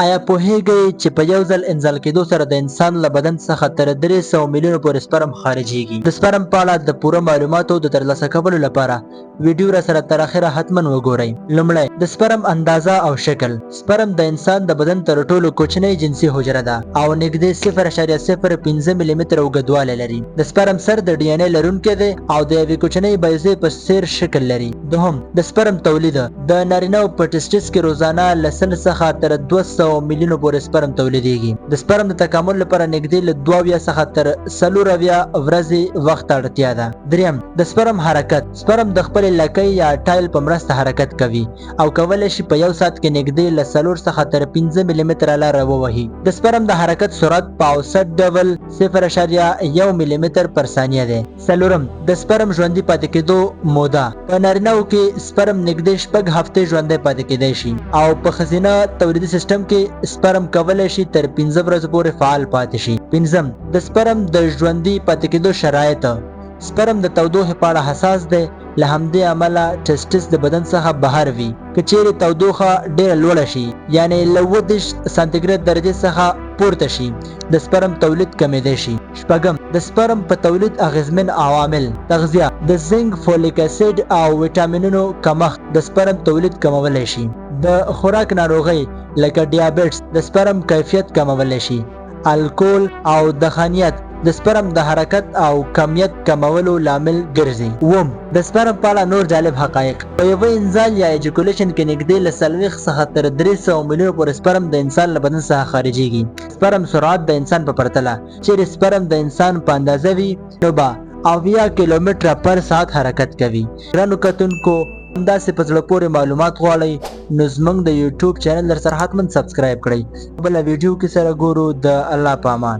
آیا پوهیږئ چې په یو ځل انزال کېدو سره د انسان له بدن څخه تر 300 میلیونو پورې سپرم خارجيږي؟ د سپرم په اړه د پوره معلوماتو د ترلاسه کولو لپاره ویډیو را سره تر اخره حتما وګورئ. لومړی د سپرم اندازه او شکل. سپرم د انسان د بدن تر ټولو کوچنۍ جنسي حجره ده او نږدې 0.05 ملي متر اوږدوالی لري. د سپرم سر د ډي ان اے لرونکی دی او د یوې کوچنۍ بیضې په څیر شکل لري. دوهم د سپرم تولید. د نارینه‌و په ټسټس کې روزانه له 100 څخه تر 200 میلیونو پورې سپرم تولیدېږي. د سپرم د تکامل لپاره نږدې له 22 څخه تر 24 ورځې وخت اړتیا ده. دریم د سپرم حرکت. سپرم د خپل لکۍ یا ټایل په مرسته حرکت کوي او کولی شي په یو ساعت کې نږدې له 4 څخه تر 5 ملي متره لاره ووهي. د سپرم د حرکت سرعت په اوسط ډول 0.1 ملي متر پر ثانیه دی. څلورم د سپرم ژوندي پاتې کېدو موده. په نارینه‌و کې سپرم نږدې 6 هفتې ژوندی پاتې کېدی شي او په ښځینه تولیدي سیستم کې سپرم کولی شي تر 15 ورځو پورې فعال پاتې شي. پنځم د سپرم د ژوندي پاتې کېدو شرایط. سپرم د تودوخې په اړه حساس دی، له همدې امله ټسټس د بدن څخه بهر وي. که چیرې تودوخه ډیره لوړه شي یعنی له 30 سانتیګریډ درجې څخه پورته شي د سپرم تولید کمیدای شي. شپږم د سپرم په تولید اغیزمن عوامل. تغذیه. د زنک، فولیک اسید او ویټامینونو کمښت د سپرم تولید کمولی شي. د خوراک ناروغۍ لکه ډیابیټس د سپرم کیفیت کمولی شي. الکول او دخانیت د سپرم د حرکت او کمیت کمولو لامل ګرځي. اووم د سپرم په اړه نور جالب حقایق. په یوه انزال یا ایجیکولیشن کې نږدې له 40 څخه تر 300 میلیونو پورې سپرم د انسان له بدن څخه خارجيږي. سپرم سرعت د انسان په پرتله چیرې سپرم د انسان په اندازه وي نو به 80 کیلومتره پر ساعت حرکت کوي. ګرانو کتونکو همداسې په زړه پورې معلومات غواړئ نو زموږ د یوټیوب چینل در سره حتما سبسکرایب کړئ. بله ویډیو کې سره ګورو. د الله په امان.